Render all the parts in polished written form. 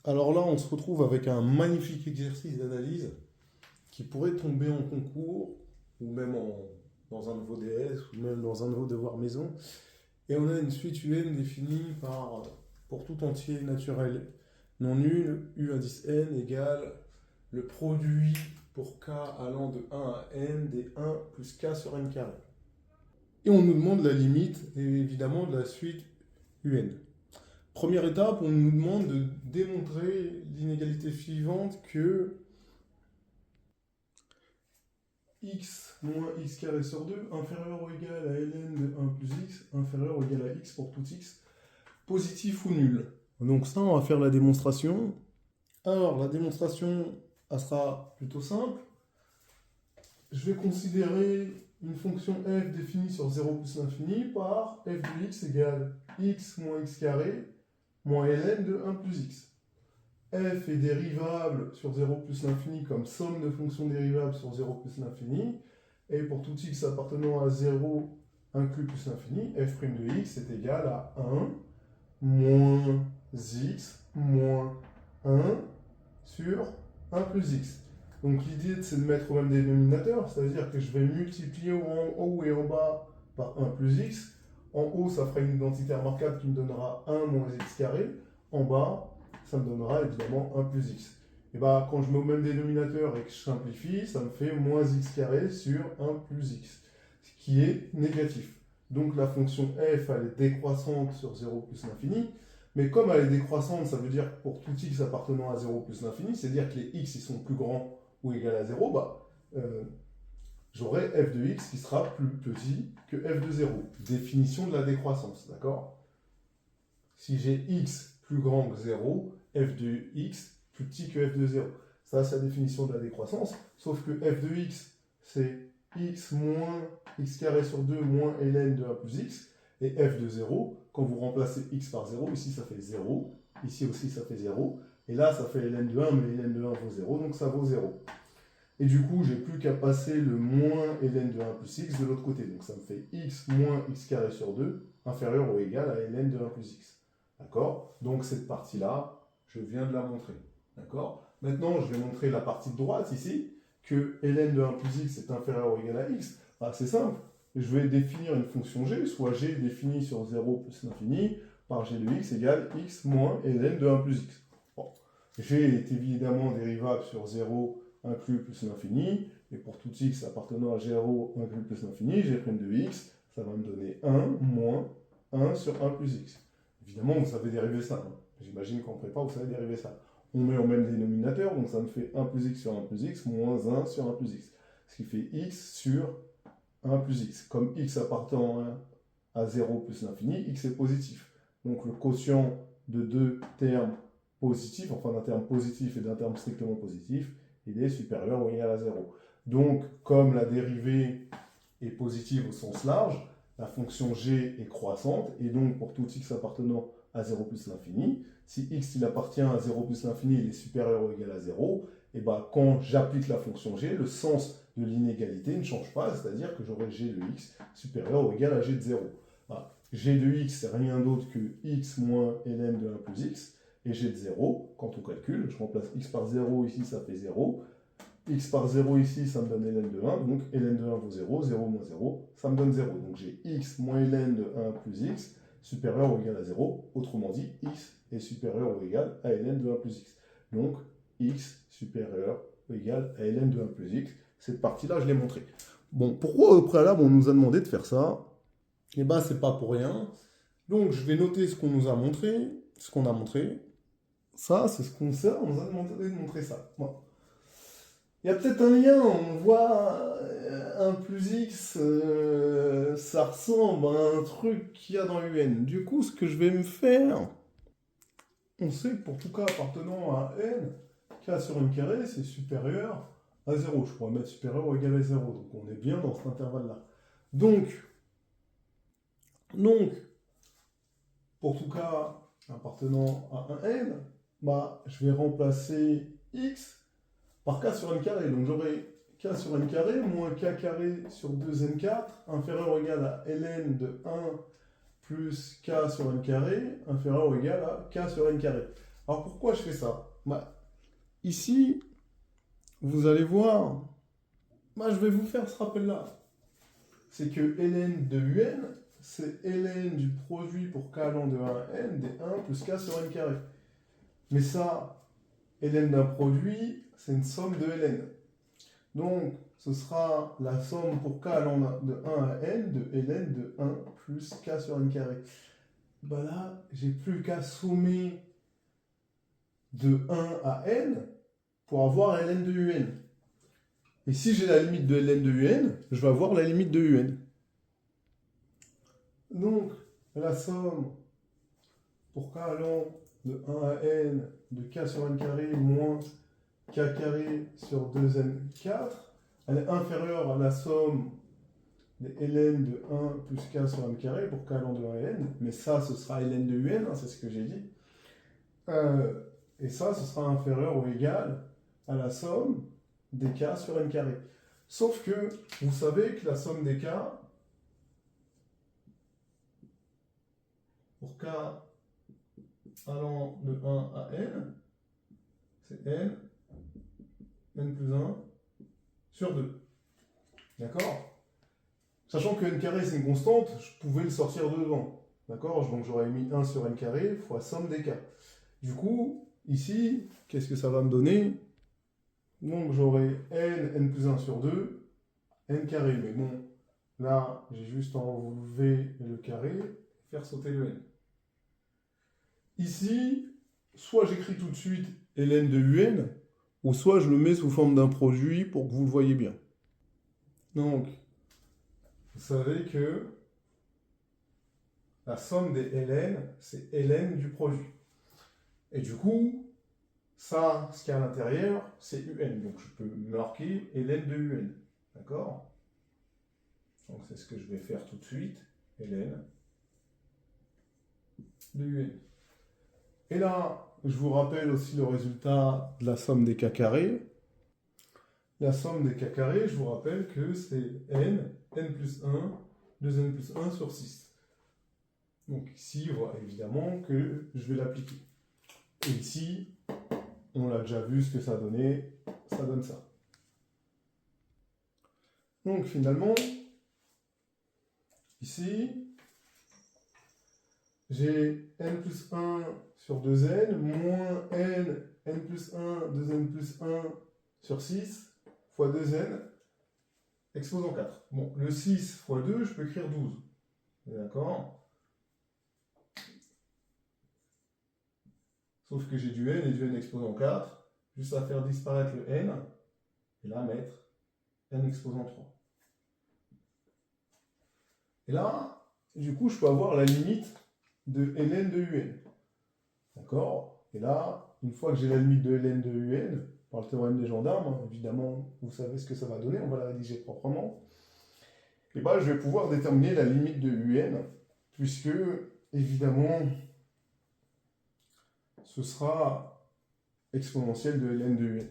Alors là, on se retrouve avec un magnifique exercice d'analyse qui pourrait tomber en concours ou même dans un de vos DS ou même dans un de vos devoirs maison. Et on a une suite UN définie pour tout entier naturel non nul, U indice n égale le produit pour k allant de 1 à n des 1 plus k sur n carré. Et on nous demande la limite, et évidemment, de la suite UN. Première étape, on nous demande de démontrer l'inégalité suivante que x moins x carré sur 2 inférieur ou égal à ln de 1 plus x inférieur ou égal à x pour tout x positif ou nul. Donc ça, on va faire la démonstration. Alors, la démonstration, elle sera plutôt simple. Je vais considérer une fonction f définie sur 0 plus l'infini par f de x égale x moins x carré moins ln de 1 plus x. F est dérivable sur 0 plus l'infini comme somme de fonctions dérivables sur 0 plus l'infini. Et pour tout x appartenant à 0 inclus plus l'infini, f' de x est égal à 1 moins x moins 1 sur 1 plus x. Donc l'idée c'est de mettre au même dénominateur, c'est-à-dire que je vais multiplier en haut et en bas par 1 plus x. En haut, ça fera une identité remarquable qui me donnera 1 moins x carré. En bas, ça me donnera évidemment 1 plus x. Et bien, quand je mets au même dénominateur et que je simplifie, ça me fait moins x carré sur 1 plus x, ce qui est négatif. Donc la fonction f, elle est décroissante sur 0 plus l'infini. Mais comme elle est décroissante, ça veut dire que pour tout x appartenant à 0 plus l'infini, c'est-à-dire que les x ils sont plus grands ou égal à 0, j'aurai f de x qui sera plus petit que f de 0. Définition de la décroissance, d'accord? Si j'ai x plus grand que 0, f de x plus petit que f de 0. Ça, c'est la définition de la décroissance. Sauf que f de x, c'est x moins x carré sur 2 moins ln de 1 plus x. Et f de 0, quand vous remplacez x par 0, ici ça fait 0, ici aussi ça fait 0. Et là, ça fait ln de 1, mais ln de 1 vaut 0, donc ça vaut 0. Et du coup, j'ai plus qu'à passer le moins ln de 1 plus x de l'autre côté. Donc ça me fait x moins x carré sur 2 inférieur ou égal à ln de 1 plus x. D'accord? Donc cette partie-là, je viens de la montrer. D'accord? Maintenant, je vais montrer la partie de droite ici, que ln de 1 plus x est inférieur ou égal à x. C'est simple. Je vais définir une fonction g, soit g définie sur 0 plus l'infini, par g de x égale x moins ln de 1 plus x. Bon. G est évidemment dérivable sur 0 inclus plus l'infini, et pour tout x appartenant à 0 inclus plus l'infini, g' de x, ça va me donner 1 moins 1 sur 1 plus x. Évidemment, vous savez dériver ça. Hein. J'imagine qu'en prépa, vous savez dériver ça. On met au même dénominateur, donc ça me fait 1 plus x sur 1 plus x moins 1 sur 1 plus x. Ce qui fait x sur 1 plus x. Comme x appartenant à 0 plus l'infini, x est positif. Donc le quotient de deux termes positifs, enfin d'un terme positif et d'un terme strictement positif, il est supérieur ou égal à 0. Donc, comme la dérivée est positive au sens large, la fonction g est croissante, et donc pour tout x appartenant à 0 plus l'infini, si x il appartient à 0 plus l'infini, il est supérieur ou égal à 0, et bien quand j'applique la fonction g, le sens de l'inégalité ne change pas, c'est-à-dire que j'aurai g de x supérieur ou égal à g de 0. Voilà. G de x, c'est rien d'autre que x moins ln de 1 plus x, et g de 0, quand on calcule, je remplace x par 0 ici, ça fait 0, x par 0 ici, ça me donne ln de 1, donc ln de 1 vaut 0, 0 moins 0, ça me donne 0. Donc j'ai x moins ln de 1 plus x supérieur ou égal à 0, autrement dit, x est supérieur ou égal à ln de 1 plus x. Donc x supérieur ou égal à ln de 1 plus x, cette partie-là, je l'ai montrée. Bon, pourquoi au préalable on nous a demandé de faire ça? Eh bien, c'est pas pour rien. Donc je vais noter ce qu'on nous a montré, ce qu'on a montré. Ça, c'est ce qu'on sait, on nous a demandé de montrer ça. Bon. Il y a peut-être un lien, on voit 1 plus x, ça ressemble à un truc qu'il y a dans UN. Du coup, ce que je vais me faire, on sait que pour tout cas appartenant à n, k sur n carré, c'est supérieur à 0. Je pourrais mettre supérieur ou égal à 0, donc on est bien dans cet intervalle-là. Donc, pour tout cas appartenant à un n, je vais remplacer x par k sur n carré. Donc j'aurai k sur n carré moins k carré sur 2n4 inférieur ou égal à ln de 1 plus k sur n carré inférieur ou égal à k sur n carré. Alors pourquoi je fais ça? Bah, ici, vous allez voir, bah, je vais vous faire ce rappel-là. C'est que ln de un, c'est ln du produit pour k allant de 1 à n des 1 plus k sur n carré. Mais ça, ln d'un produit, c'est une somme de ln. Donc, ce sera la somme pour k allant de 1 à n de ln de 1 plus k sur n carré. Bah là, j'ai plus qu'à sommer de 1 à n pour avoir ln de un. Et si j'ai la limite de ln de un, je vais avoir la limite de un. Donc, la somme pour k allant de 1 à n de k sur n carré moins k carré sur 2n4, elle est inférieure à la somme des ln de 1 plus k sur n carré pour k allant de 1 à n, mais ça, ce sera ln de un, hein, c'est ce que j'ai dit. Et ça, ce sera inférieur ou égal à la somme des k sur n carré. Sauf que vous savez que la somme des k, pour k allant de 1 à n, c'est n plus 1 sur 2. D'accord? Sachant que n carré c'est une constante, je pouvais le sortir de devant. D'accord? Donc j'aurais mis 1 sur n carré fois somme des k. Du coup, ici, qu'est-ce que ça va me donner? Donc j'aurai n plus 1 sur 2, n carré. Mais bon, là, j'ai juste enlevé le carré, faire sauter le n. Ici, soit j'écris tout de suite ln de un, ou soit je le mets sous forme d'un produit pour que vous le voyez bien. Donc, vous savez que la somme des ln, c'est ln du produit. Et du coup, ça, ce qu'il y a à l'intérieur, c'est un. Donc je peux marquer ln de un. D'accord? Donc c'est ce que je vais faire tout de suite. ln de un. Et là, je vous rappelle aussi le résultat de la somme des k carrés. La somme des k carrés, je vous rappelle que c'est n plus 1, 2n plus 1 sur 6. Donc ici, on voit évidemment que je vais l'appliquer. Et ici, on l'a déjà vu ce que ça donnait, ça donne ça. Donc finalement, ici, j'ai n plus 1 sur 2n moins n plus 1, 2n plus 1 sur 6 fois 2n exposant 4. Bon, le 6 fois 2, je peux écrire 12. D'accord? Sauf que j'ai du n et du n exposant 4. Juste à faire disparaître le n, et là mettre n exposant 3. Et là, du coup, je peux avoir la limite de ln de un. D'accord? Et là, une fois que j'ai la limite de ln de un, par le théorème des gendarmes, hein, évidemment, vous savez ce que ça va donner, on va la rédiger proprement. Et bien, je vais pouvoir déterminer la limite de un, puisque, évidemment, ce sera exponentielle de ln de un.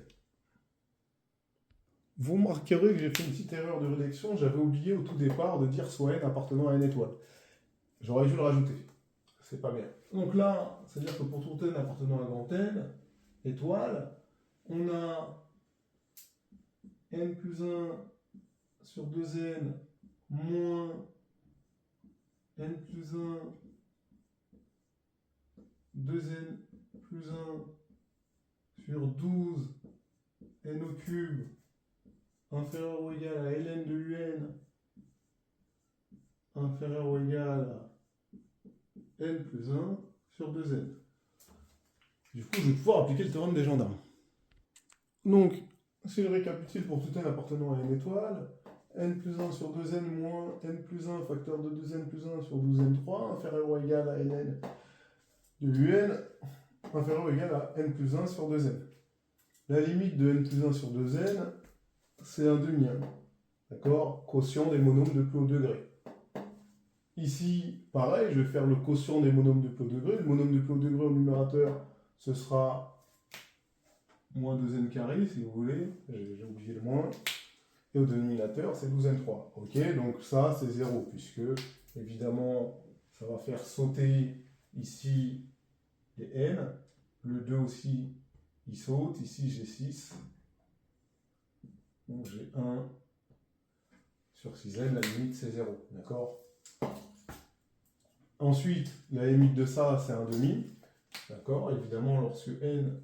Vous remarquerez que j'ai fait une petite erreur de rédaction, j'avais oublié au tout départ de dire soit n appartenant à n étoile. J'aurais dû le rajouter. C'est pas bien. Donc là, c'est-à-dire que pour tout n appartenant à grand n, étoile, on a n plus 1 sur 2n moins n plus 1, 2n plus 1 sur 12 n au cube inférieur ou égal à ln de un inférieur ou égal à n plus 1 sur 2n. Du coup, je vais pouvoir appliquer le théorème des gendarmes. Donc, si je récapitule pour tout n appartenant à n étoile, n plus 1 sur 2n moins n plus 1 facteur de 2n plus 1 sur 12n3 inférieur ou égal à ln de un inférieur ou égal à n plus 1 sur 2n. La limite de n plus 1 sur 2n, c'est un demi. D'accord? Quotient des monômes de plus haut degré. Ici, pareil, je vais faire le quotient des monômes de plus haut degré. Le monôme de plus haut degré au numérateur, ce sera moins 2n carré, si vous voulez. J'ai oublié le moins. Et au dénominateur, c'est 12n3. Ok, donc ça, c'est 0, puisque, évidemment, ça va faire sauter ici les n. Le 2 aussi, il saute. Ici, j'ai 6. Donc j'ai 1 sur 6n, la limite c'est 0. D'accord? Ensuite, la limite de ça, c'est 1,5. D'accord? Évidemment, lorsque n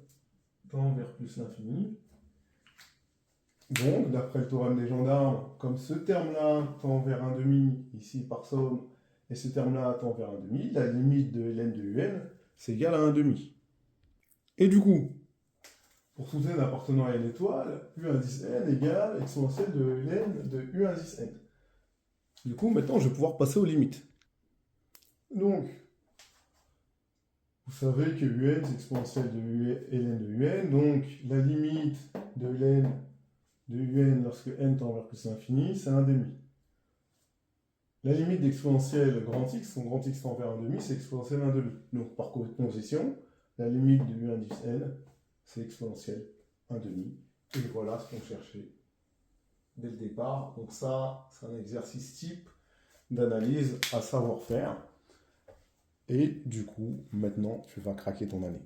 tend vers plus l'infini. Donc, d'après le théorème des gendarmes, comme ce terme-là tend vers 1,5, ici par somme, et ce terme-là tend vers 1,5, la limite de ln de un, c'est égal à 1,5. Et du coup, pour tout n appartenant à une étoile, u indice n égale exponentielle de ln de u indice n. Du coup, maintenant, je vais pouvoir passer aux limites. Donc, vous savez que un, c'est exponentielle de ln de un, donc la limite de ln de un lorsque n tend vers plus l'infini, c'est 1,5. La limite d'exponentielle grand X, quand grand X tend vers 1,5, c'est exponentielle 1,5. Donc, par composition, la limite de u indice n, c'est exponentielle 1,5. Et voilà ce qu'on cherchait dès le départ. Donc ça, c'est un exercice type d'analyse à savoir faire. Et du coup, maintenant, tu vas craquer ton année.